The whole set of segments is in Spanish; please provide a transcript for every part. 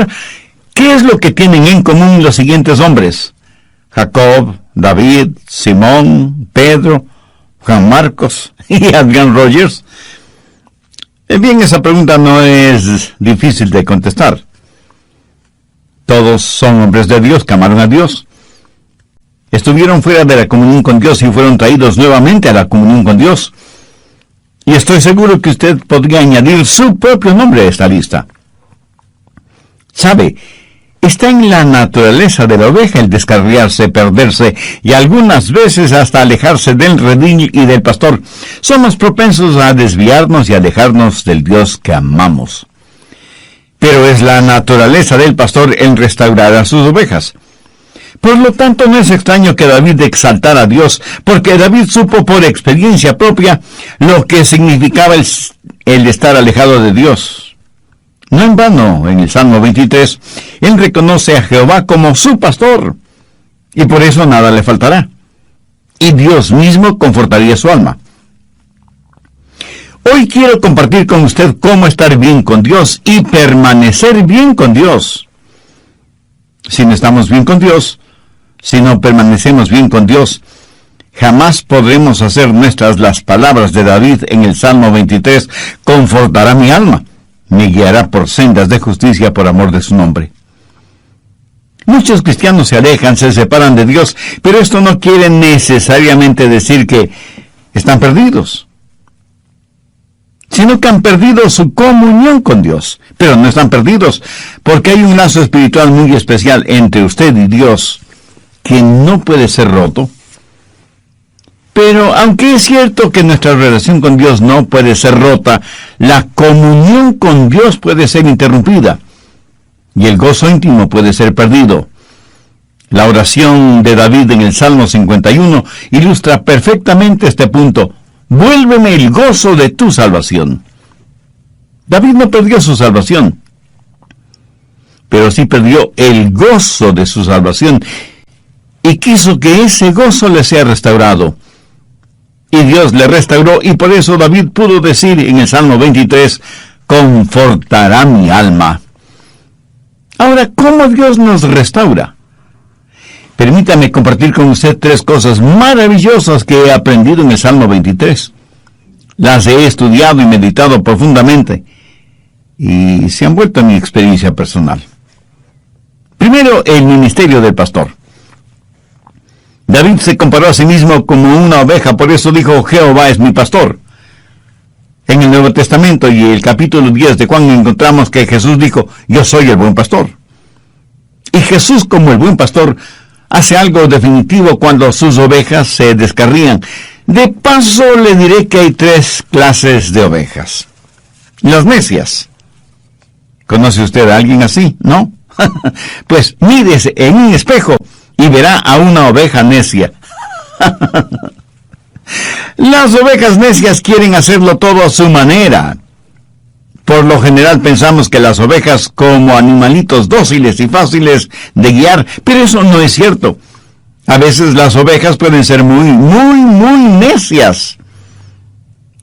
Ahora, ¿qué es lo que tienen en común los siguientes hombres? Jacob, David, Simón, Pedro, Juan Marcos y Adrian Rogers. Bien, esa pregunta no es difícil de contestar. Todos son hombres de Dios que amaron a Dios. Estuvieron fuera de la comunión con Dios y fueron traídos nuevamente a la comunión con Dios. Y estoy seguro que usted podría añadir su propio nombre a esta lista. ¿Sabe? Está en la naturaleza de la oveja el descarriarse, perderse y algunas veces hasta alejarse del redil y del pastor. Somos propensos a desviarnos y alejarnos del Dios que amamos. Pero es la naturaleza del pastor en restaurar a sus ovejas. Por lo tanto, no es extraño que David exaltara a Dios, porque David supo por experiencia propia lo que significaba el estar alejado de Dios. No en vano, en el Salmo 23, él reconoce a Jehová como su pastor, y por eso nada le faltará. Y Dios mismo confortaría su alma. Hoy quiero compartir con usted cómo estar bien con Dios y permanecer bien con Dios. Si no estamos bien con Dios, si no permanecemos bien con Dios, jamás podremos hacer nuestras las palabras de David en el Salmo 23, confortará mi alma. Me guiará por sendas de justicia por amor de su nombre. Muchos cristianos se alejan, se separan de Dios, pero esto no quiere necesariamente decir que están perdidos, sino que han perdido su comunión con Dios. Pero no están perdidos, porque hay un lazo espiritual muy especial entre usted y Dios, que no puede ser roto. Pero aunque es cierto que nuestra relación con Dios no puede ser rota, la comunión con Dios puede ser interrumpida y el gozo íntimo puede ser perdido. La oración de David en el Salmo 51 ilustra perfectamente este punto. Vuélveme el gozo de tu salvación. David no perdió su salvación, pero sí perdió el gozo de su salvación y quiso que ese gozo le sea restaurado. Y Dios le restauró, y por eso David pudo decir en el Salmo 23, confortará mi alma. Ahora, ¿cómo Dios nos restaura? Permítame compartir con usted 3 cosas maravillosas que he aprendido en el Salmo 23. Las he estudiado y meditado profundamente, y se han vuelto en mi experiencia personal. Primero, el ministerio del pastor. David se comparó a sí mismo como una oveja, por eso dijo, Jehová es mi pastor. En el Nuevo Testamento y el capítulo 10 de Juan encontramos que Jesús dijo, yo soy el buen pastor. Y Jesús, como el buen pastor, hace algo definitivo cuando sus ovejas se descarrían. De paso, le diré que hay 3 clases de ovejas. Las necias. ¿Conoce usted a alguien así, no? Pues mírese en un espejo y verá a una oveja necia. Las ovejas necias quieren hacerlo todo a su manera. Por lo general pensamos que las ovejas como animalitos dóciles y fáciles de guiar, pero eso no es cierto. A veces las ovejas pueden ser muy necias.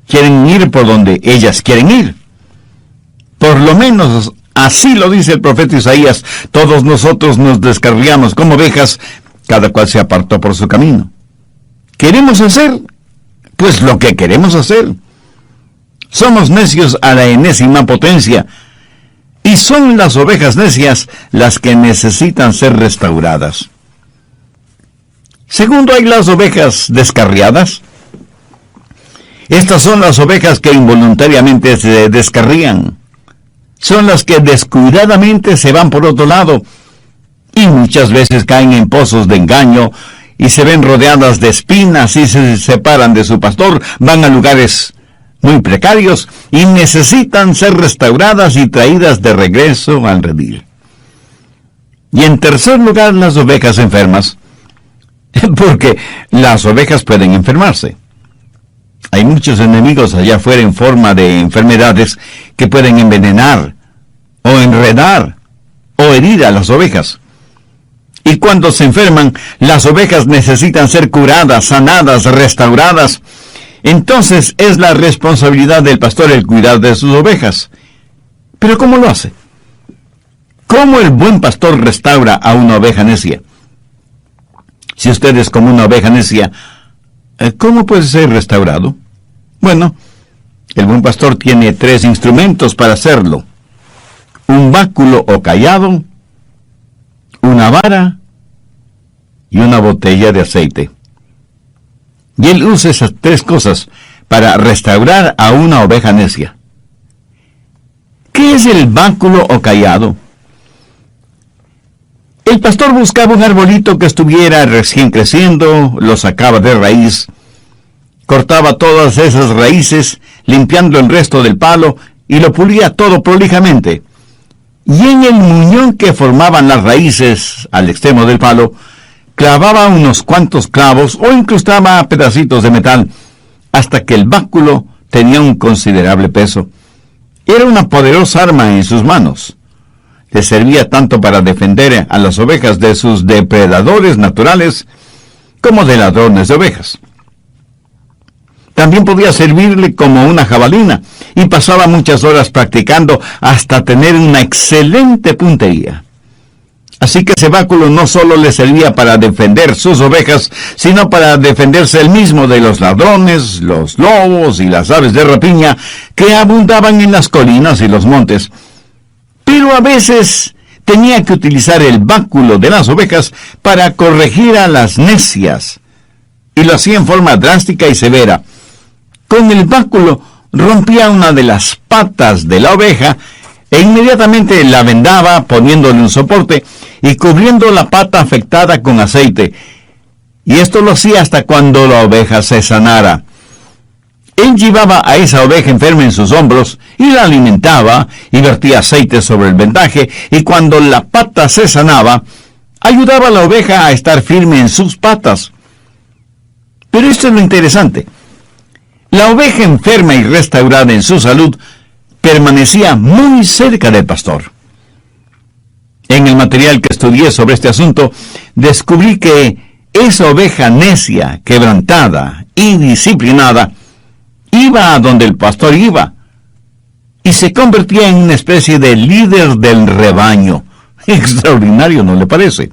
Quieren ir por donde ellas quieren ir. Por lo menos así lo dice el profeta Isaías, todos nosotros nos descarriamos como ovejas, cada cual se apartó por su camino. ¿Queremos hacer? Pues lo que queremos hacer. Somos necios a la enésima potencia, y son las ovejas necias las que necesitan ser restauradas. Segundo, hay las ovejas descarriadas. Estas son las ovejas que involuntariamente se descarrían. Son las que descuidadamente se van por otro lado y muchas veces caen en pozos de engaño y se ven rodeadas de espinas y se separan de su pastor, van a lugares muy precarios y necesitan ser restauradas y traídas de regreso al redil. Y en tercer lugar, las ovejas enfermas, porque las ovejas pueden enfermarse. Hay muchos enemigos allá afuera en forma de enfermedades que pueden envenenar, o enredar, o herir a las ovejas. Y cuando se enferman, las ovejas necesitan ser curadas, sanadas, restauradas. Entonces es la responsabilidad del pastor el cuidar de sus ovejas. ¿Pero cómo lo hace? ¿Cómo el buen pastor restaura a una oveja necia? Si usted es como una oveja necia, ¿cómo puede ser restaurado? Bueno, el buen pastor tiene 3 instrumentos para hacerlo: un báculo o cayado, una vara y una botella de aceite. Y él usa esas 3 cosas para restaurar a una oveja necia. ¿Qué es el báculo o cayado? El pastor buscaba un arbolito que estuviera recién creciendo, lo sacaba de raíz, cortaba todas esas raíces, limpiando el resto del palo, y lo pulía todo prolijamente. Y en el muñón que formaban las raíces al extremo del palo, clavaba unos cuantos clavos o incrustaba pedacitos de metal, hasta que el báculo tenía un considerable peso. Era una poderosa arma en sus manos. Le servía tanto para defender a las ovejas de sus depredadores naturales como de ladrones de ovejas. También podía servirle como una jabalina, y pasaba muchas horas practicando hasta tener una excelente puntería. Así que ese báculo no solo le servía para defender sus ovejas, sino para defenderse él mismo de los ladrones, los lobos y las aves de rapiña que abundaban en las colinas y los montes. Pero a veces tenía que utilizar el báculo de las ovejas para corregir a las necias, y lo hacía en forma drástica y severa. Con el báculo rompía una de las patas de la oveja e inmediatamente la vendaba poniéndole un soporte y cubriendo la pata afectada con aceite. Y esto lo hacía hasta cuando la oveja se sanara. Él llevaba a esa oveja enferma en sus hombros y la alimentaba y vertía aceite sobre el vendaje, y cuando la pata se sanaba, ayudaba a la oveja a estar firme en sus patas. Pero esto es lo interesante. La oveja enferma y restaurada en su salud permanecía muy cerca del pastor. En el material que estudié sobre este asunto, descubrí que esa oveja necia, quebrantada y disciplinada, iba a donde el pastor iba, y se convertía en una especie de líder del rebaño. Extraordinario, ¿no le parece?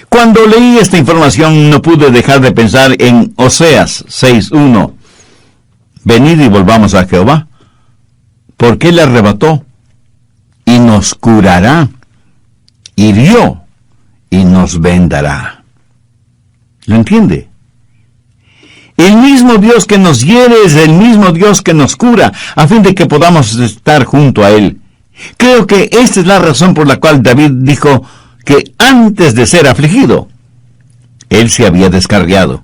Cuando leí esta información, no pude dejar de pensar en Oseas 6:1. Venid y volvamos a Jehová, porque Él arrebató y nos curará, hirió y nos vendará. ¿Lo entiende? El mismo Dios que nos hiere es el mismo Dios que nos cura, a fin de que podamos estar junto a Él. Creo que esta es la razón por la cual David dijo que antes de ser afligido, Él se había descarriado.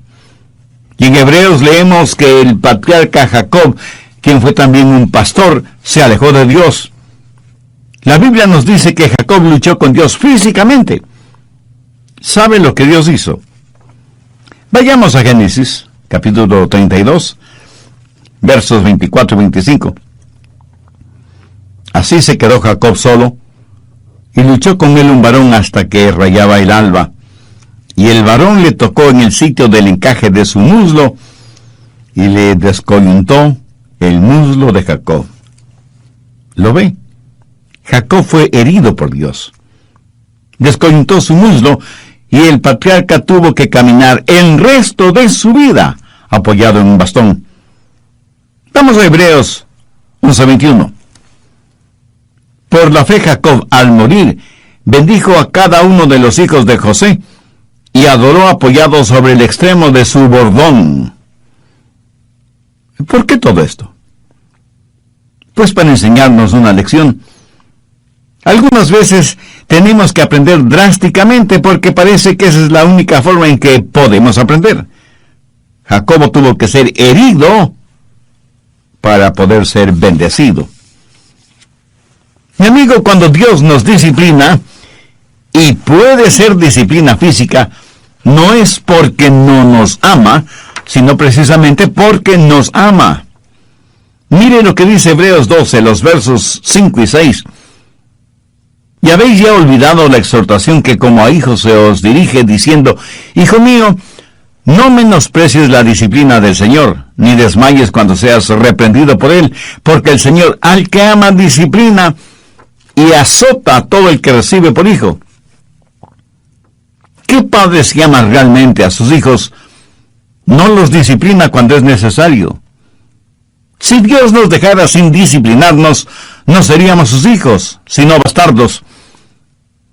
Y en Hebreos leemos que el patriarca Jacob, quien fue también un pastor, se alejó de Dios. La Biblia nos dice que Jacob luchó con Dios físicamente. ¿Sabe lo que Dios hizo? Vayamos a Génesis, capítulo 32, versos 24 y 25. Así se quedó Jacob solo, y luchó con él un varón hasta que rayaba el alba. Y el varón le tocó en el sitio del encaje de su muslo, y le descoyuntó el muslo de Jacob. ¿Lo ve? Jacob fue herido por Dios. Descoyuntó su muslo, y el patriarca tuvo que caminar el resto de su vida apoyado en un bastón. Vamos a Hebreos 11:21. Por la fe Jacob, al morir, bendijo a cada uno de los hijos de José, y adoró apoyado sobre el extremo de su bordón. ¿Por qué todo esto? Pues para enseñarnos una lección. Algunas veces tenemos que aprender drásticamente porque parece que esa es la única forma en que podemos aprender. Jacobo tuvo que ser herido para poder ser bendecido. Mi amigo, cuando Dios nos disciplina, y puede ser disciplina física, no es porque no nos ama, sino precisamente porque nos ama. Mire lo que dice Hebreos 12, los versos 5 y 6. Y habéis ya olvidado la exhortación que como a hijos se os dirige, diciendo: Hijo mío, no menosprecies la disciplina del Señor, ni desmayes cuando seas reprendido por Él, porque el Señor al que ama disciplina, y azota a todo el que recibe por hijo. ¿Qué padre si ama realmente a sus hijos no los disciplina cuando es necesario? Si Dios nos dejara sin disciplinarnos, no seríamos sus hijos, sino bastardos.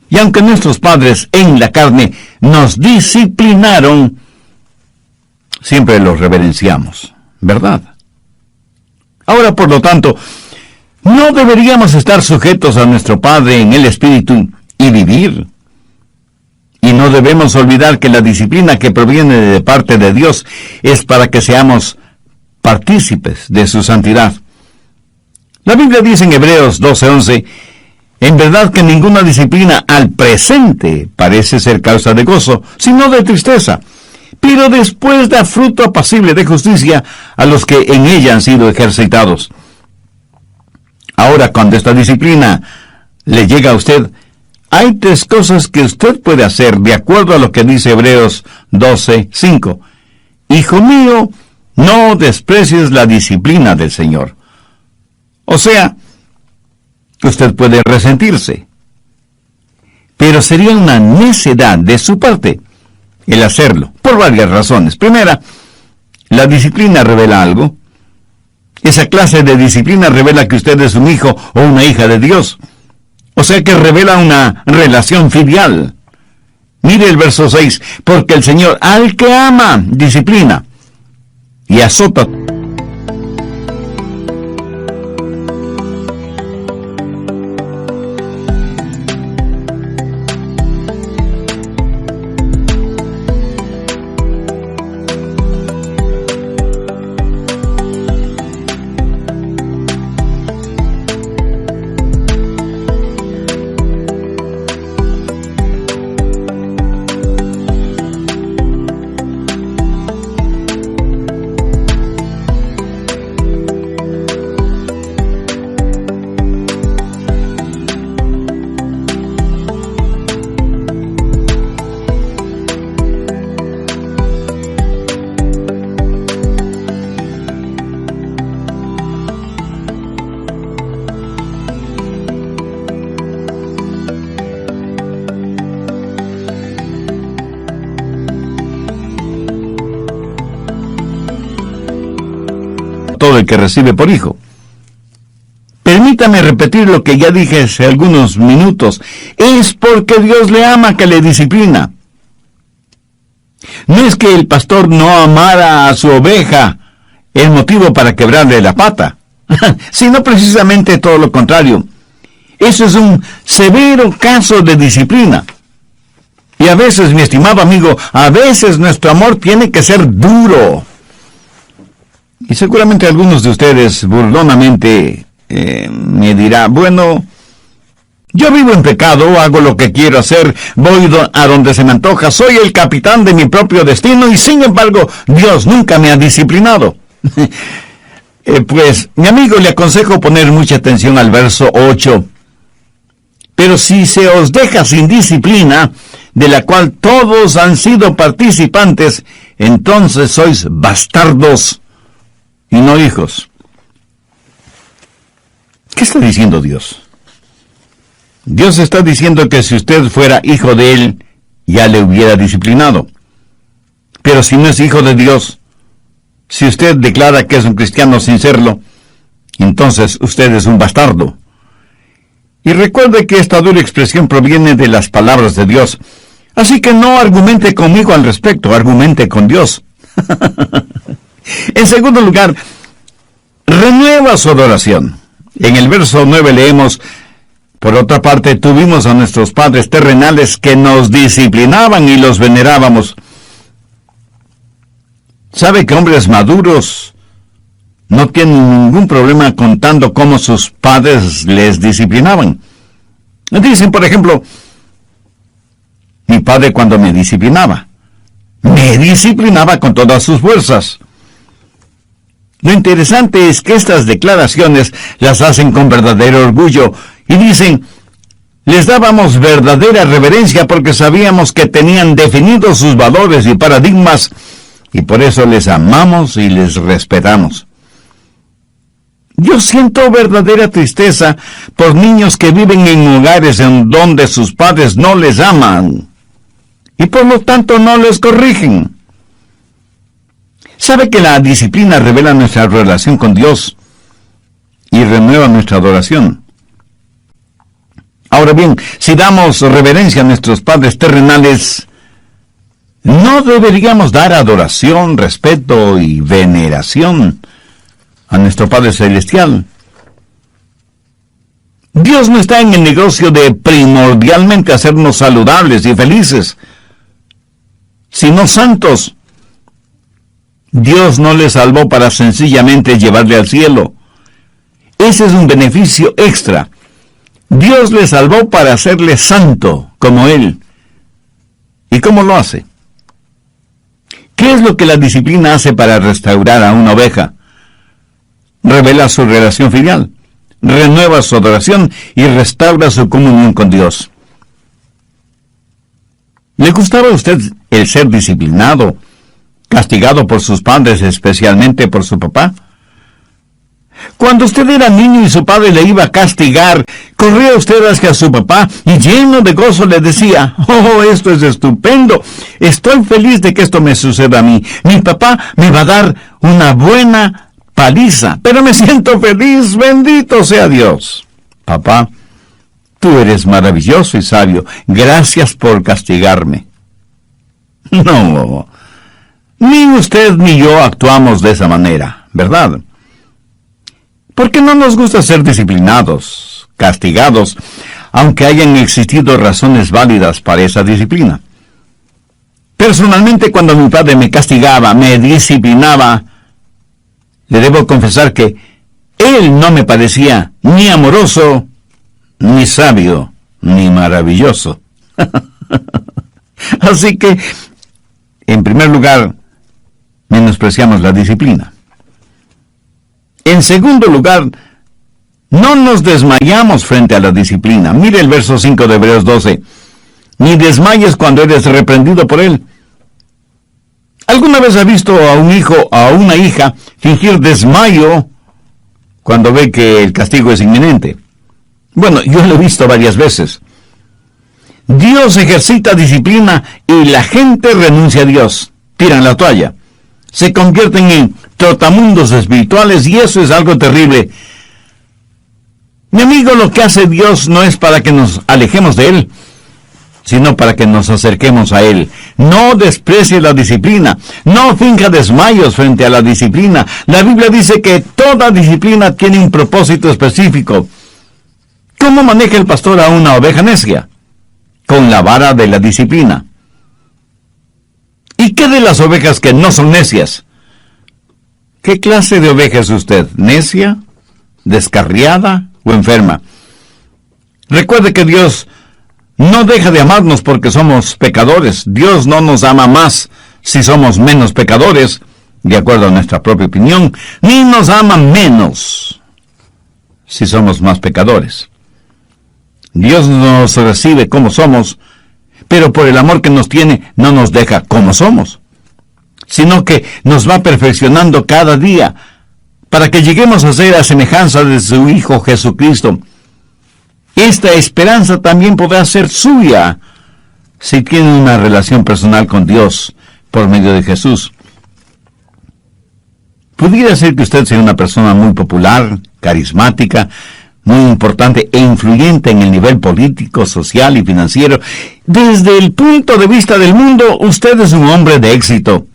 Y aunque nuestros padres en la carne nos disciplinaron, siempre los reverenciamos, ¿verdad? Ahora, por lo tanto, no deberíamos estar sujetos a nuestro Padre en el Espíritu y vivir. Y no debemos olvidar que la disciplina que proviene de parte de Dios es para que seamos partícipes de su santidad. La Biblia dice en Hebreos 12:11, en verdad que ninguna disciplina al presente parece ser causa de gozo, sino de tristeza, pero después da fruto apacible de justicia a los que en ella han sido ejercitados. Ahora, cuando esta disciplina le llega a usted, hay 3 cosas que usted puede hacer de acuerdo a lo que dice Hebreos 12:5. Hijo mío, no desprecies la disciplina del Señor. O sea, usted puede resentirse, pero sería una necedad de su parte el hacerlo, por varias razones. Primera, la disciplina revela algo. Esa clase de disciplina revela que usted es un hijo o una hija de Dios. O sea que revela una relación filial. Mire el verso 6, porque el Señor al que ama disciplina y azota. Todo el que recibe por hijo. Permítame repetir lo que ya dije hace algunos minutos. Es porque Dios le ama que le disciplina. No es que el pastor no amara a su oveja, el motivo para quebrarle la pata, sino precisamente todo lo contrario. Eso es un severo caso de disciplina. Y a veces, mi estimado amigo, a veces nuestro amor tiene que ser duro. Y seguramente algunos de ustedes burlonamente me dirá, bueno, yo vivo en pecado, hago lo que quiero hacer, voy a donde se me antoja, soy el capitán de mi propio destino y sin embargo Dios nunca me ha disciplinado. Pues, mi amigo, le aconsejo poner mucha atención al verso 8. Pero si se os deja sin disciplina, de la cual todos han sido participantes, entonces sois bastardos y no hijos. ¿Qué está diciendo Dios? Dios está diciendo que si usted fuera hijo de Él, ya le hubiera disciplinado. Pero si no es hijo de Dios, si usted declara que es un cristiano sin serlo, entonces usted es un bastardo. Y recuerde que esta dura expresión proviene de las palabras de Dios. Así que no argumente conmigo al respecto, argumente con Dios. En segundo lugar, renueva su adoración. En el verso 9 leemos, por otra parte, tuvimos a nuestros padres terrenales que nos disciplinaban y los venerábamos. ¿Sabe que hombres maduros no tienen ningún problema contando cómo sus padres les disciplinaban? Dicen, por ejemplo, mi padre cuando me disciplinaba con todas sus fuerzas. Lo interesante es que estas declaraciones las hacen con verdadero orgullo y dicen, les dábamos verdadera reverencia porque sabíamos que tenían definidos sus valores y paradigmas y por eso les amamos y les respetamos. Yo siento verdadera tristeza por niños que viven en hogares en donde sus padres no les aman y por lo tanto no les corrigen. ¿Sabe que la disciplina revela nuestra relación con Dios y renueva nuestra adoración? Ahora bien, si damos reverencia a nuestros padres terrenales, ¿no deberíamos dar adoración, respeto y veneración a nuestro Padre Celestial? Dios no está en el negocio de primordialmente hacernos saludables y felices, sino santos. Dios no le salvó para sencillamente llevarle al cielo. Ese es un beneficio extra. Dios le salvó para hacerle santo como Él. ¿Y cómo lo hace? ¿Qué es lo que la disciplina hace para restaurar a una oveja? Revela su relación filial, renueva su adoración y restaura su comunión con Dios. ¿Le gustaba a usted el ser disciplinado, castigado por sus padres, especialmente por su papá? Cuando usted era niño y su padre le iba a castigar, corría usted hacia su papá y lleno de gozo le decía: «Oh, esto es estupendo, estoy feliz de que esto me suceda a mí. Mi papá me va a dar una buena paliza, pero me siento feliz, bendito sea Dios». Papá, tú eres maravilloso y sabio, gracias por castigarme. No, ni usted ni yo actuamos de esa manera, ¿verdad? Porque no nos gusta ser disciplinados, castigados, aunque hayan existido razones válidas para esa disciplina. Personalmente, cuando mi padre me castigaba, me disciplinaba, le debo confesar que él no me parecía ni amoroso, ni sabio, ni maravilloso. Así que, en primer lugar, menospreciamos la disciplina. En segundo lugar, no nos desmayamos frente a la disciplina. Mire el verso 5 de Hebreos 12. Ni desmayes cuando eres reprendido por él. ¿Alguna vez ha visto a un hijo o a una hija fingir desmayo cuando ve que el castigo es inminente? Bueno, yo lo he visto varias veces. Dios ejercita disciplina y la gente renuncia a Dios. Tiran la toalla. Se convierten en trotamundos espirituales y eso es algo terrible. Mi amigo, lo que hace Dios no es para que nos alejemos de Él, sino para que nos acerquemos a Él. No desprecie la disciplina, no finja desmayos frente a la disciplina. La Biblia dice que toda disciplina tiene un propósito específico. ¿Cómo maneja el pastor a una oveja necia? Con la vara de la disciplina. ¿Y qué de las ovejas que no son necias? ¿Qué clase de oveja es usted? ¿Necia? ¿Descarriada? ¿O enferma? Recuerde que Dios no deja de amarnos porque somos pecadores. Dios no nos ama más si somos menos pecadores, de acuerdo a nuestra propia opinión, ni nos ama menos si somos más pecadores. Dios nos recibe como somos, pero por el amor que nos tiene, no nos deja como somos, sino que nos va perfeccionando cada día, para que lleguemos a ser a semejanza de su Hijo Jesucristo. Esta esperanza también podrá ser suya, si tiene una relación personal con Dios, por medio de Jesús. Pudiera ser que usted sea una persona muy popular, carismática, muy importante e influyente en el nivel político, social y financiero. Desde el punto de vista del mundo, usted es un hombre de éxito.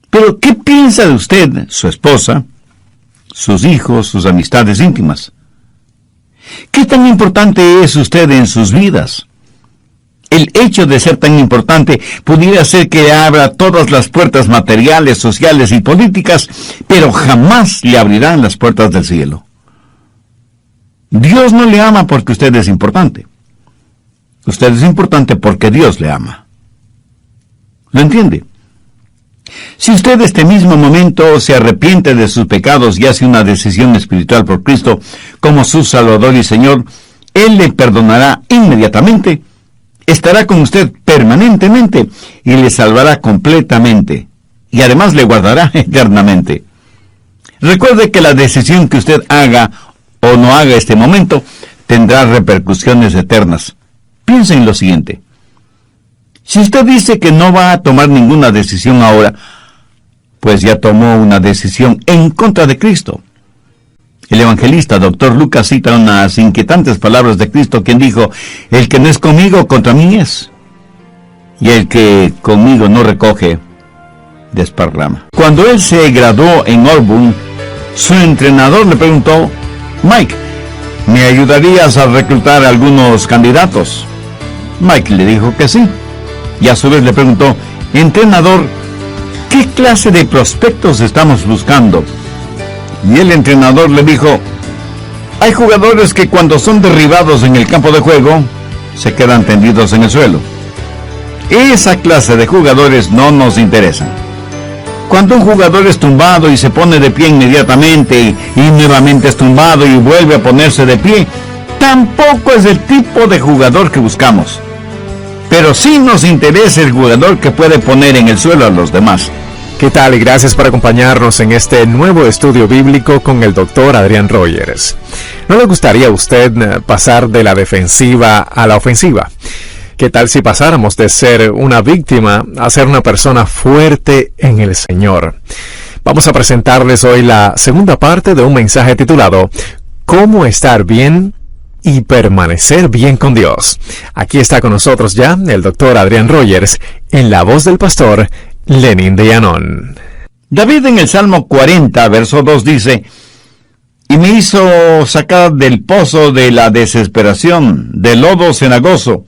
Pero, ¿qué piensa de usted, su esposa, sus hijos, sus amistades íntimas? ¿Qué tan importante es usted en sus vidas? El hecho de ser tan importante pudiera ser que abra todas las puertas materiales, sociales y políticas, pero jamás le abrirán las puertas del cielo. Dios no le ama porque usted es importante. Usted es importante porque Dios le ama. ¿Lo entiende? Si usted este mismo momento se arrepiente de sus pecados y hace una decisión espiritual por Cristo como su Salvador y Señor, Él le perdonará inmediatamente, estará con usted permanentemente y le salvará completamente, y además le guardará eternamente. Recuerde que la decisión que usted haga o no haga este momento tendrá repercusiones eternas. Piense en lo siguiente. Si usted dice que no va a tomar ninguna decisión ahora, pues ya tomó una decisión en contra de Cristo. El evangelista Dr. Lucas cita unas inquietantes palabras de Cristo, quien dijo: el que no es conmigo, contra mí es, y el que conmigo no recoge, desparrama. Cuando él se graduó en Auburn, su entrenador le preguntó: Mike, ¿me ayudarías a reclutar a algunos candidatos? Mike le dijo que sí, y a su vez le preguntó: entrenador, ¿qué clase de prospectos estamos buscando? Y el entrenador le dijo: hay jugadores que cuando son derribados en el campo de juego, se quedan tendidos en el suelo. Esa clase de jugadores no nos interesan. Cuando un jugador es tumbado y se pone de pie inmediatamente y nuevamente es tumbado y vuelve a ponerse de pie, tampoco es el tipo de jugador que buscamos. Pero sí nos interesa el jugador que puede poner en el suelo a los demás. ¿Qué tal? Y gracias por acompañarnos en este nuevo estudio bíblico con el Dr. Adrián Rogers. ¿No le gustaría a usted pasar de la defensiva a la ofensiva? ¿Qué tal si pasáramos de ser una víctima a ser una persona fuerte en el Señor? Vamos a presentarles hoy la segunda parte de un mensaje titulado ¿Cómo estar bien y permanecer bien con Dios? Aquí está con nosotros ya el Dr. Adrián Rogers en la voz del pastor Lenin de Llanón. David en el Salmo 40, verso 2 dice: y me hizo sacar del pozo de la desesperación, del lodo cenagoso.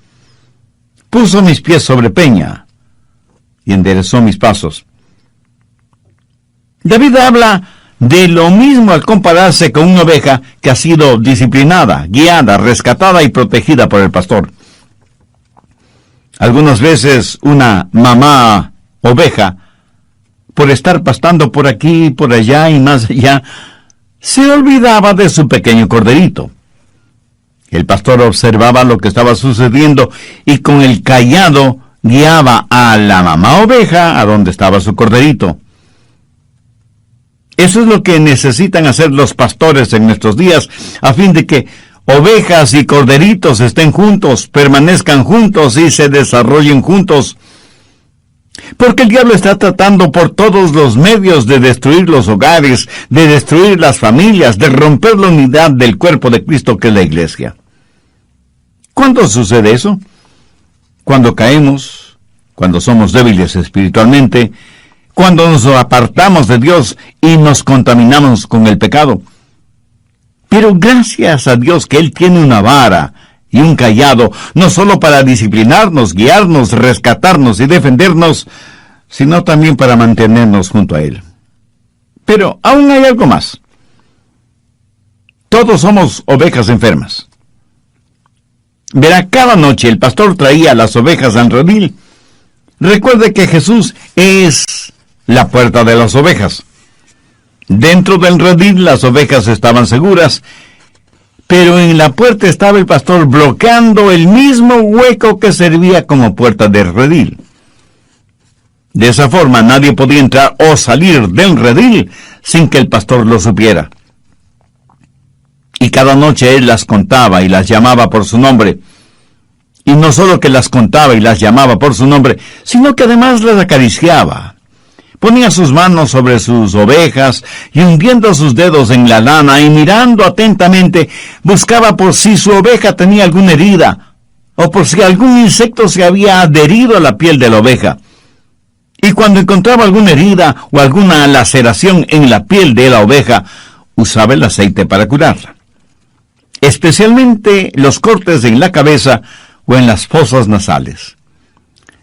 Puso mis pies sobre peña y enderezó mis pasos. David habla de lo mismo al compararse con una oveja que ha sido disciplinada, guiada, rescatada y protegida por el pastor. Algunas veces una mamá oveja, por estar pastando por aquí, por allá y más allá, se olvidaba de su pequeño corderito. El pastor observaba lo que estaba sucediendo y con el cayado guiaba a la mamá oveja a donde estaba su corderito. Eso es lo que necesitan hacer los pastores en nuestros días, a fin de que ovejas y corderitos estén juntos, permanezcan juntos y se desarrollen juntos. Porque el diablo está tratando por todos los medios de destruir los hogares, de destruir las familias, de romper la unidad del cuerpo de Cristo que es la iglesia. ¿Cuándo sucede eso? Cuando caemos, cuando somos débiles espiritualmente, cuando nos apartamos de Dios y nos contaminamos con el pecado. Pero gracias a Dios que Él tiene una vara y un cayado, no solo para disciplinarnos, guiarnos, rescatarnos y defendernos, sino también para mantenernos junto a Él. Pero aún hay algo más. Todos somos ovejas enfermas. Verá, cada noche el pastor traía las ovejas al redil. Recuerde que Jesús es la puerta de las ovejas. Dentro del redil las ovejas estaban seguras, pero en la puerta estaba el pastor bloqueando el mismo hueco que servía como puerta del redil. De esa forma nadie podía entrar o salir del redil sin que el pastor lo supiera. Y cada noche él las contaba y las llamaba por su nombre. Y no solo que las contaba y las llamaba por su nombre, sino que además las acariciaba. Ponía sus manos sobre sus ovejas y hundiendo sus dedos en la lana y mirando atentamente, buscaba por si su oveja tenía alguna herida o por si algún insecto se había adherido a la piel de la oveja. Y cuando encontraba alguna herida o alguna laceración en la piel de la oveja, usaba el aceite para curarla. Especialmente los cortes en la cabeza o en las fosas nasales.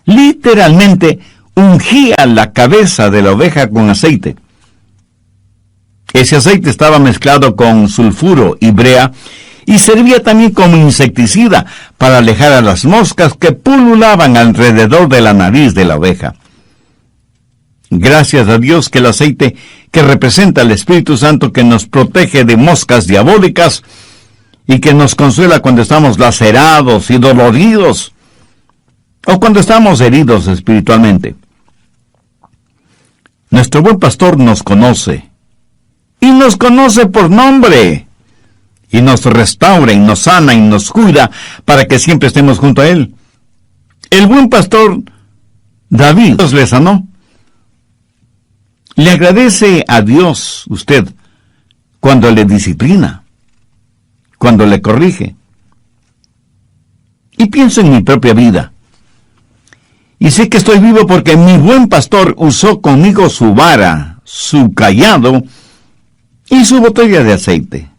Literalmente ungía la cabeza de la oveja con aceite. Ese aceite estaba mezclado con sulfuro y brea y servía también como insecticida para alejar a las moscas que pululaban alrededor de la nariz de la oveja. Gracias a Dios que el aceite, que representa al Espíritu Santo que nos protege de moscas diabólicas y que nos consuela cuando estamos lacerados y doloridos o cuando estamos heridos espiritualmente. Nuestro buen pastor nos conoce y nos conoce por nombre, y nos restaura, y nos sana, y nos cuida, para que siempre estemos junto a Él. El buen pastor David Dios le sanó. Le agradece a Dios usted cuando le disciplina, cuando le corrige. Y pienso en mi propia vida. Y sé que estoy vivo porque mi buen pastor usó conmigo su vara, su cayado y su botella de aceite.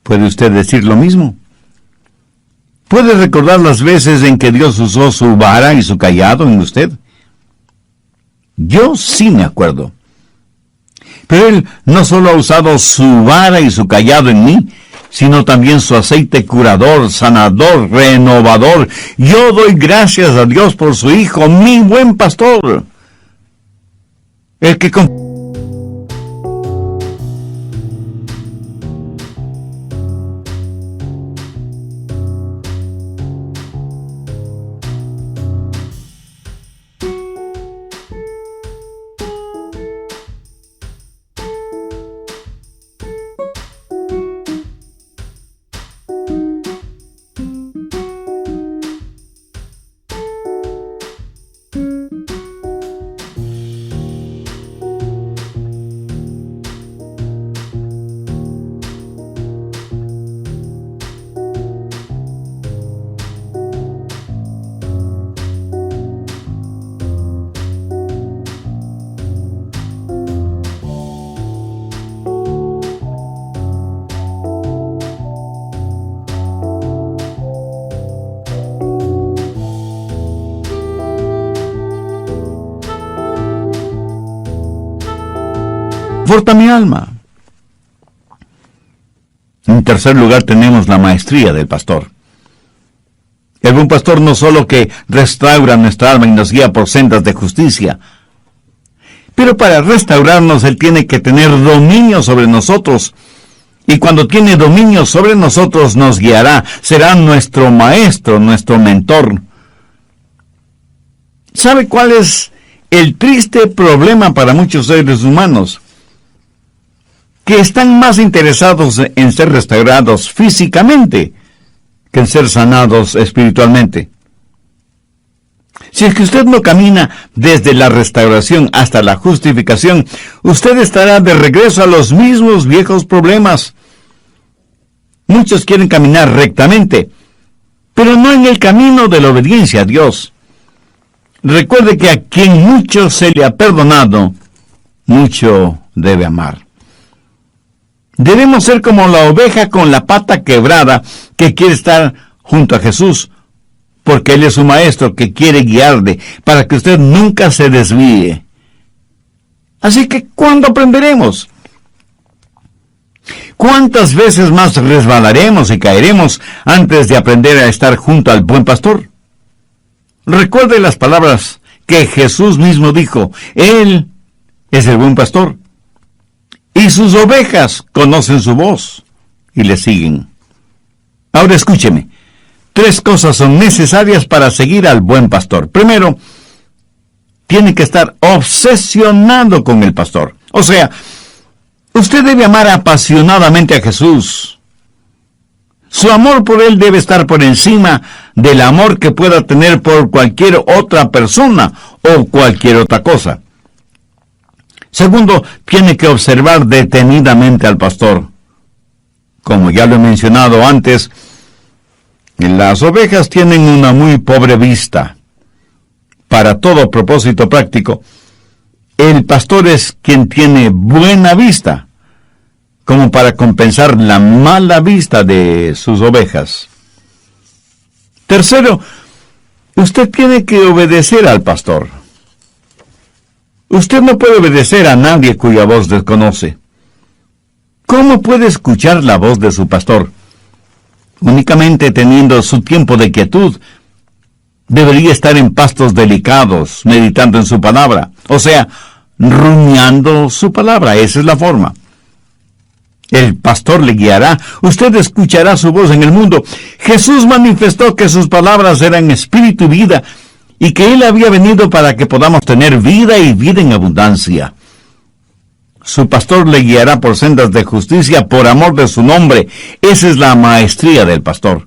¿Puede usted decir lo mismo? ¿Puede recordar las veces en que Dios usó su vara y su cayado en usted? Yo sí me acuerdo. Pero Él no solo ha usado su vara y su cayado en mí, sino también su aceite curador, sanador, renovador. Yo doy gracias a Dios por su Hijo, mi buen pastor. El que conforta mi alma. En tercer lugar tenemos la maestría del pastor. El buen pastor no solo que restaura nuestra alma y nos guía por sendas de justicia, pero para restaurarnos Él tiene que tener dominio sobre nosotros. Y cuando tiene dominio sobre nosotros nos guiará, será nuestro maestro, nuestro mentor. ¿Sabe cuál es el triste problema para muchos seres humanos? Que están más interesados en ser restaurados físicamente que en ser sanados espiritualmente. Si es que usted no camina desde la restauración hasta la justificación, usted estará de regreso a los mismos viejos problemas. Muchos quieren caminar rectamente, pero no en el camino de la obediencia a Dios. Recuerde que a quien mucho se le ha perdonado, mucho debe amar. Debemos ser como la oveja con la pata quebrada que quiere estar junto a Jesús, porque Él es su maestro que quiere guiarle para que usted nunca se desvíe. Así que, ¿cuándo aprenderemos? ¿Cuántas veces más resbalaremos y caeremos antes de aprender a estar junto al buen pastor? Recuerde las palabras que Jesús mismo dijo. Él es el buen pastor. Y sus ovejas conocen su voz y le siguen. Ahora escúcheme. 3 cosas son necesarias para seguir al buen pastor. Primero, tiene que estar obsesionado con el pastor. O sea, usted debe amar apasionadamente a Jesús. Su amor por Él debe estar por encima del amor que pueda tener por cualquier otra persona o cualquier otra cosa. Segundo, tiene que observar detenidamente al pastor. Como ya lo he mencionado antes, las ovejas tienen una muy pobre vista. Para todo propósito práctico, el pastor es quien tiene buena vista, como para compensar la mala vista de sus ovejas. Tercero, usted tiene que obedecer al pastor. Usted no puede obedecer a nadie cuya voz desconoce. ¿Cómo puede escuchar la voz de su pastor? Únicamente teniendo su tiempo de quietud. Debería estar en pastos delicados, meditando en su palabra. O sea, rumiando su palabra. Esa es la forma. El pastor le guiará. Usted escuchará su voz en el mundo. Jesús manifestó que sus palabras eran espíritu y vida, y que Él había venido para que podamos tener vida y vida en abundancia. Su pastor le guiará por sendas de justicia por amor de su nombre. Esa es la maestría del pastor.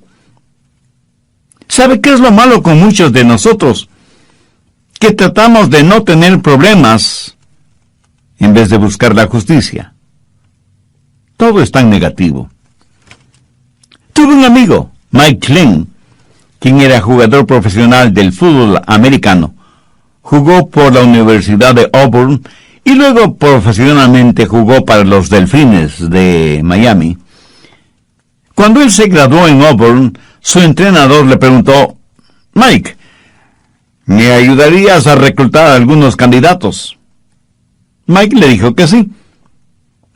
¿Sabe qué es lo malo con muchos de nosotros? Que tratamos de no tener problemas en vez de buscar la justicia. Todo es tan negativo. Tuve un amigo, Mike Glenn, quien era jugador profesional del fútbol americano. Jugó por la Universidad de Auburn y luego profesionalmente jugó para los Delfines de Miami. Cuando él se graduó en Auburn, su entrenador le preguntó: Mike, ¿me ayudarías a reclutar a algunos candidatos? Mike le dijo que sí.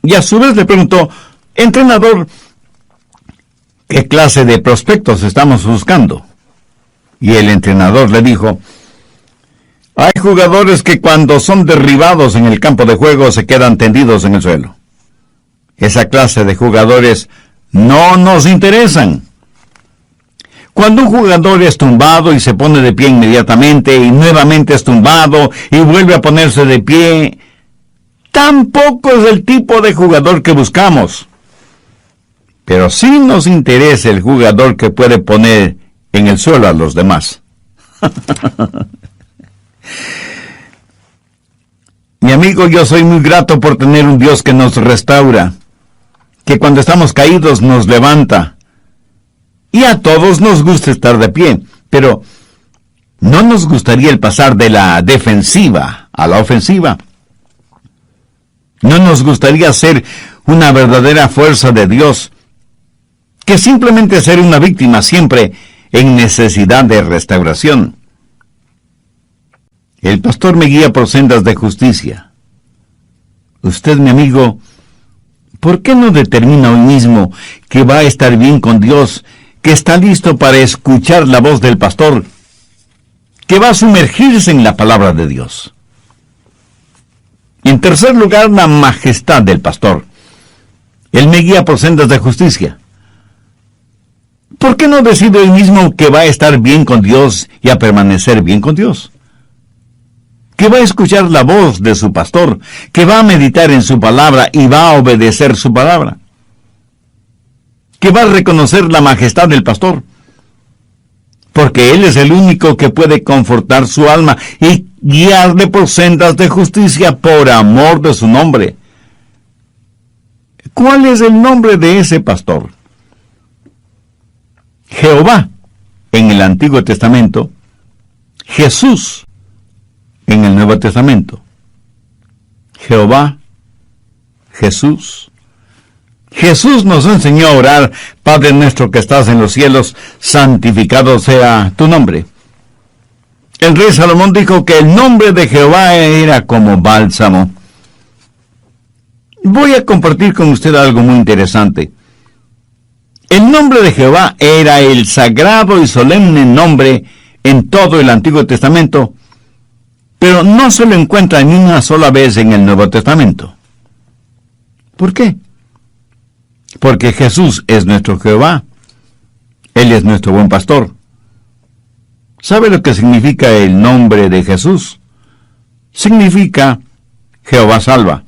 Y a su vez le preguntó: entrenador, ¿qué clase de prospectos estamos buscando? Y el entrenador le dijo: hay jugadores que cuando son derribados en el campo de juego se quedan tendidos en el suelo. Esa clase de jugadores no nos interesan. Cuando un jugador es tumbado y se pone de pie inmediatamente y nuevamente es tumbado y vuelve a ponerse de pie, tampoco es el tipo de jugador que buscamos. Pero sí nos interesa el jugador que puede poner en el suelo a los demás. Mi amigo, yo soy muy grato por tener un Dios que nos restaura, que cuando estamos caídos nos levanta. Y a todos nos gusta estar de pie, pero ¿no nos gustaría el pasar de la defensiva a la ofensiva? ¿No nos gustaría ser una verdadera fuerza de Dios, que simplemente ser una víctima siempre en necesidad de restauración? El pastor me guía por sendas de justicia. Usted, mi amigo, ¿por qué no determina hoy mismo que va a estar bien con Dios, que está listo para escuchar la voz del pastor, que va a sumergirse en la palabra de Dios? En tercer lugar, la majestad del pastor. Él me guía por sendas de justicia. ¿Por qué no decide hoy mismo que va a estar bien con Dios y a permanecer bien con Dios? Que va a escuchar la voz de su pastor, que va a meditar en su palabra y va a obedecer su palabra. Que va a reconocer la majestad del pastor, porque él es el único que puede confortar su alma y guiarle por sendas de justicia por amor de su nombre. ¿Cuál es el nombre de ese pastor? Jehová en el Antiguo Testamento, Jesús en el Nuevo Testamento. Jehová, Jesús. Jesús nos enseñó a orar: Padre nuestro que estás en los cielos, santificado sea tu nombre. El rey Salomón dijo que el nombre de Jehová era como bálsamo. Voy a compartir con usted algo muy interesante. El nombre de Jehová era el sagrado y solemne nombre en todo el Antiguo Testamento, pero no se lo encuentra ni una sola vez en el Nuevo Testamento. ¿Por qué? Porque Jesús es nuestro Jehová. Él es nuestro buen pastor. ¿Sabe lo que significa el nombre de Jesús? Significa Jehová salva.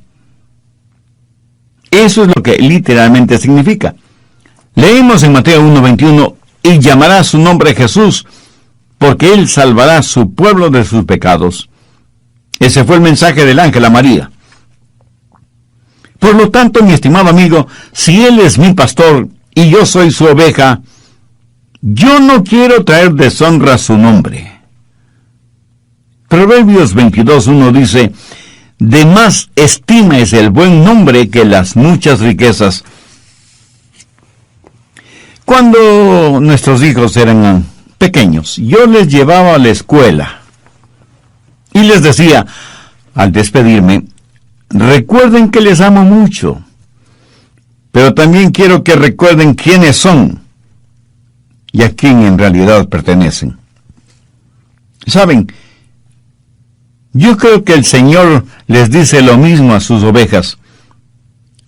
Eso es lo que literalmente significa. Leemos en Mateo 1:21, y llamará su nombre Jesús, porque él salvará a su pueblo de sus pecados. Ese fue el mensaje del ángel a María. Por lo tanto, mi estimado amigo, si él es mi pastor y yo soy su oveja, yo no quiero traer deshonra a su nombre. Proverbios 22:1 dice: de más estima es el buen nombre que las muchas riquezas. Cuando nuestros hijos eran pequeños, yo les llevaba a la escuela y les decía, al despedirme: recuerden que les amo mucho, pero también quiero que recuerden quiénes son y a quién en realidad pertenecen. ¿Saben? Yo creo que el Señor les dice lo mismo a sus ovejas.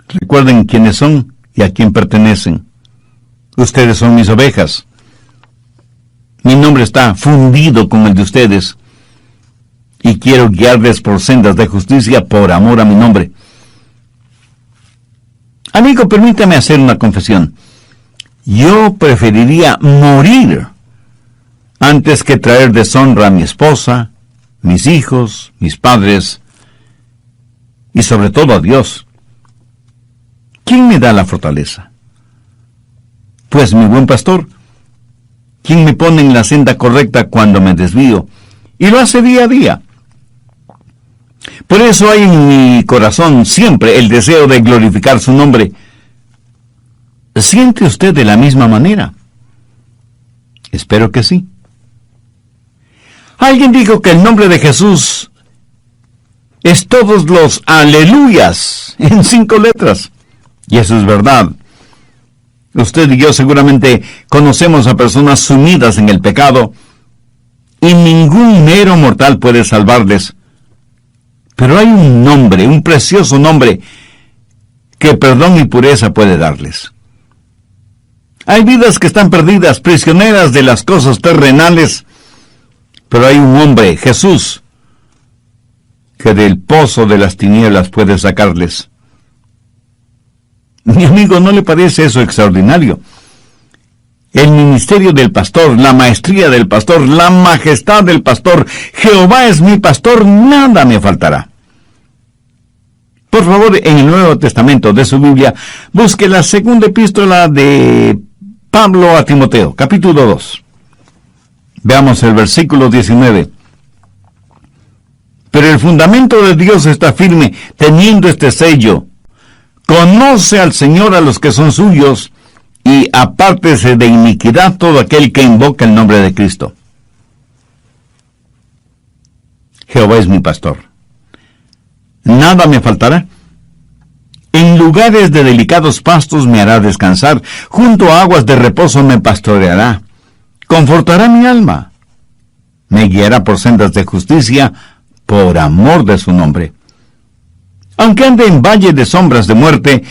Recuerden quiénes son y a quién pertenecen. Ustedes son mis ovejas. Mi nombre está fundido con el de ustedes. Y quiero guiarles por sendas de justicia por amor a mi nombre. Amigo, permítame hacer una confesión. Yo preferiría morir antes que traer deshonra a mi esposa, mis hijos, mis padres y sobre todo a Dios. ¿Quién me da la fortaleza? Pues mi buen pastor, quien me pone en la senda correcta cuando me desvío, y lo hace día a día. Por eso hay en mi corazón siempre el deseo de glorificar su nombre. ¿Siente usted de la misma manera? Espero que sí. Alguien dijo que el nombre de Jesús es todos los aleluyas en 5 letras. Y eso es verdad. Usted y yo seguramente conocemos a personas sumidas en el pecado y ningún mero mortal puede salvarles. Pero hay un nombre, un precioso nombre, que perdón y pureza puede darles. Hay vidas que están perdidas, prisioneras de las cosas terrenales, pero hay un hombre, Jesús, que del pozo de las tinieblas puede sacarles. Mi amigo, ¿no le parece eso extraordinario? El ministerio del pastor, la maestría del pastor, la majestad del pastor, Jehová es mi pastor, nada me faltará. Por favor, en el Nuevo Testamento de su Biblia, busque la segunda epístola de Pablo a Timoteo, capítulo 2. Veamos el versículo 19. Pero el fundamento de Dios está firme, teniendo este sello: conoce al Señor a los que son suyos, y apártese de iniquidad todo aquel que invoca el nombre de Cristo. Jehová es mi pastor. Nada me faltará. En lugares de delicados pastos me hará descansar, junto a aguas de reposo me pastoreará. Confortará mi alma. Me guiará por sendas de justicia, por amor de su nombre. Aunque ande en valle de sombras de muerte,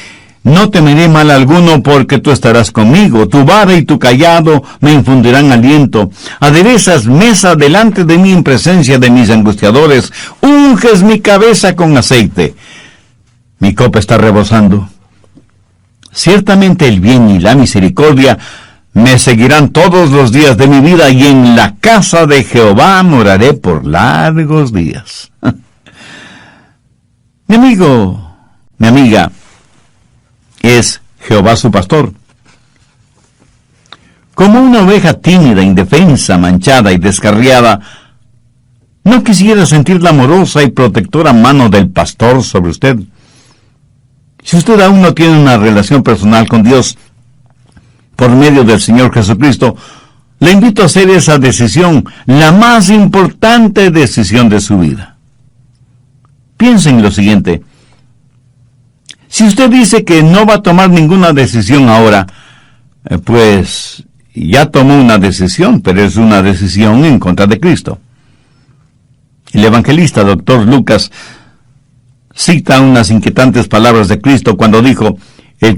no temeré mal alguno, porque tú estarás conmigo. Tu vara y tu cayado me infundirán aliento. Aderezas mesa delante de mí en presencia de mis angustiadores. Unges mi cabeza con aceite. Mi copa está rebosando. Ciertamente el bien y la misericordia me seguirán todos los días de mi vida, y en la casa de Jehová moraré por largos días. Mi amigo, mi amiga, ¿es Jehová su pastor? Como una oveja tímida, indefensa, manchada y descarriada, ¿no quisiera sentir la amorosa y protectora mano del pastor sobre usted? Si usted aún no tiene una relación personal con Dios por medio del Señor Jesucristo, le invito a hacer esa decisión, la más importante decisión de su vida. Piensen en lo siguiente. Si usted dice que no va a tomar ninguna decisión ahora, pues ya tomó una decisión, pero es una decisión en contra de Cristo. El evangelista Dr. Lucas cita unas inquietantes palabras de Cristo cuando dijo: el